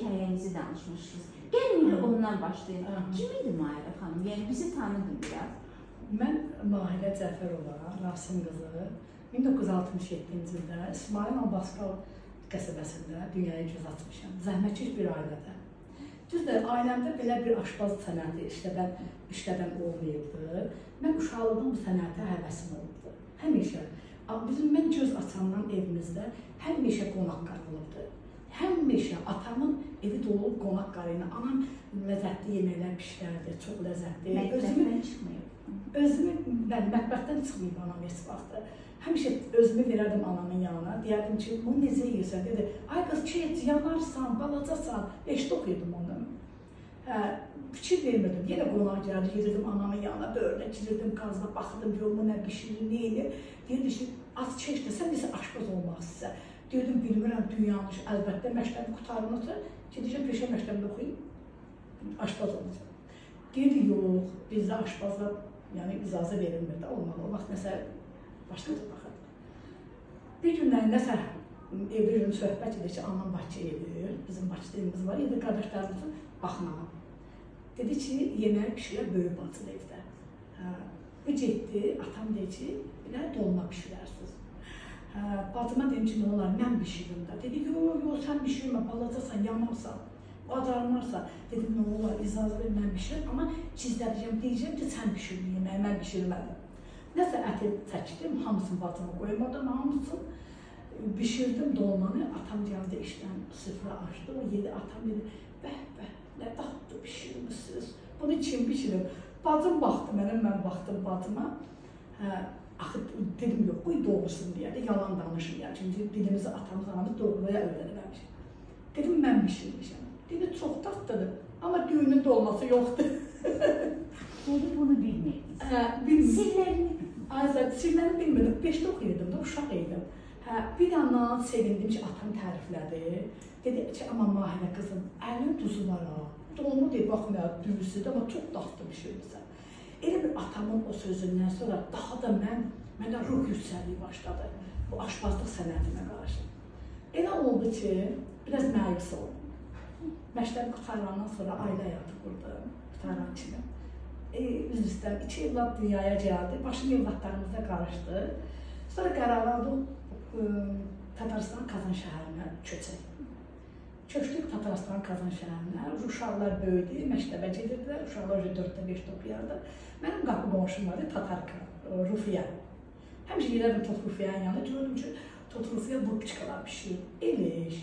hekayənizi danışmışsınız. Gəlin ondan başlayın. Kim idi Mahirə xanım? Yəni bizi tanıdın biraz. Mən Mahirə Cəfərova, Rasim qızı, 1967-ci ildə İsmail Albaskal qəsəbəsində dünyaya göz açmışam. Zəhmətkeş bir ailədə. Düzdür, ailəmdə belə bir aşpaz sənəti işlədən olmayıbdı. Mən uşaqlıqdan bu sənətə həvəsim olubdu. Həmişə. Mən göz açandan evimizdə həmişə qonaq qarılırdı. Həmişə atamın evi dolu qonaq qarıyla. Anam ləzzətli yeməklər pişirərdi, çox ləzzətli. Mətbəxdən çıxmayıb. Mətbəxdən çıxmayıb anam heç vaxtı. Həmişə özümü verərdim anamın yanına. Deyərdim ki, bunu necə yeyirsən? Dedi, ay qız keç, yanarsan, balacasan. Eşdə oxuyordum ondan. Fikir vermirdim. Yenə qonaq gəldi, gedirdim anamın yanına, böyrünə girirdim, qazına baxırdım, yolmu nə bişirir, nə edir. Deyirdi ki, az keçdə, sən nesə aşpaz olmaq istəsə. Deyirdim, bilmirəm, dünyanın əlbəttə məktəbi qutarınıdır. Gedəcəm, peşə məktəbində oxuyayım, aşpaz olacaq. Deyirdi, yox, bizdə aşpazlar icazə verilmirdi, olmalı. O vaxt nəsə başqaca baxırdı. Bir gündən nəsə bir gün söhbət edir ki, anam Bakıya edir, bizim Bakıda evimiz var, edir qardaşlarımızın baxmağa. Dedi ki, yemək pişirər böyük bacılı evdə. Bu getdi, atam deyir ki, belə dolma pişirərsiniz. Bacıma dedim ki, nə olar, mən bişirim də. Dedi, yox, sən bişirmə, balacasan, yanarsan, bacarmarsa. Dedim, nə olar, icazə ver, mən bişirim, amma çizdərəcəm, deyəcəm ki, sən bişirmə yeməyi, mən bişirmədim. Nəsə əti çəkdim, hamısını bacıma qoymadım, hamısını bişirdim dolmanı. Atam gəldi işdən, sıfıra açdı, o yedi, atam dedi, bəh, nə dadlı bişirmişsiniz, bunu kim bişirir? Bacım baxdı mənə, mən baxdım bacıma. Axı dedim, yox, qoy doğrusun deyəndə, yalan danışmayaq. Çünki dilimizi atamız, anamız doğruya öyrənilmiş. Dedim, mən bişirmişəm. Dedi, çox dadlıdır, amma düyünün dolması yoxdur. Dedi, bunu bilməyiniz. Sirlərini? Ayzad, sirlərini bilmirdim, 5-də oxuyordum da, uşaq idim. Bir yandan sevindim ki, atam təriflədi. Dedi ki, amma Mahirə qızım, əlin duzu var ha. Dolma deyib, baxmayaq, düyüsüdür, amma çox dadlı bişirmişsən. Elə bir atamın o sözündən sonra daha da mənə ruh yüksəlliyi başladı bu aşpazlıq sənətinə qarşı. Elə oldu ki, biraz məyus oldum. Məktəbi qutarandan sonra ailə həyatı qurdum, qutaran kimi. Üzr istəyirəm, 2 evlad dünyaya gəldi, başım evladlarımıza qarışdı. Sonra qərar aldım, Tataristan Kazan şəhərinə köçək. Köçdük Tataristan Kazan şəhərinə, uşaqlar böyüdü, məktəbə gedirdilər, uşaqlar 4-də 5-də oxuyardı. Mənim qapı qonşum vardı, Tatarka, Rufiya. Həmişə gelərdim Tot Rufiyanın yanında, gördüm ki, Tot Rufiya bu piçkalar pişirir. Eliş,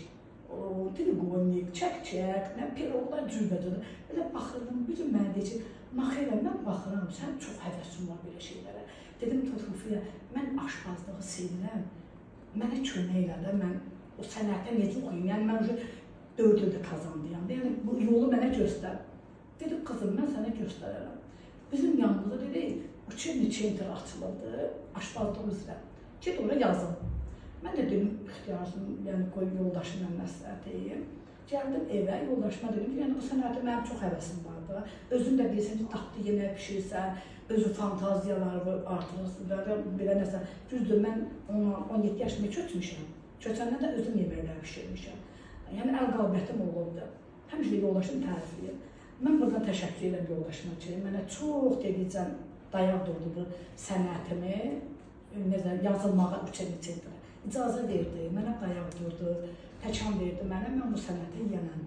trigonik, çək-çək, piroqlar cürbəcədir. Elə baxırdım, bütün mənə deyir ki, Maxeylə, mən baxıram, sən çox həvəsin var belə şeylərə. Dedim Tot Rufiya, mən aşpazlığı sevirəm, mənə kömək elədə, mən o sənətə necə oxuyum, yəni mən 4 ildə kazandıyam, yəni bu yolu mənə göstər. Dedim, qızım, mən sənə göstərərəm. Bizim yanımızda dedi, Uçerni Center açılırdı, aşpazlıq üzrə. Ged oraya yazın. Mən də dedim, ixtiyarsın, yəni qoy yoldaşımla məsləhət edeyim. Gəldim evə, yoldaşıma dedim ki, yəni bu sənətə mənim çox həvəsim vardı. Özün də bilirsən ki, tatlı yemək pişirsən, özü fantaziyaları artırırsın, belə nəsə. Düzdür, mən 17 yaşında köçmüşəm. Köçəndən də özüm yeməklər pişirmişəm. Yəni əl qabiyyətim olurdu. Həmişə yoldaşım tərifləyir. Mən buradan təşəkkür edirəm yoldaşıma ki, mənə çox dedikcə dayaq durdu bu sənətimi, yazılmağa Uçerni Centerə. İcazə verdi, mənə dayaq durdu, təkan verdi mənə, mən bu sənətə yiyənəm.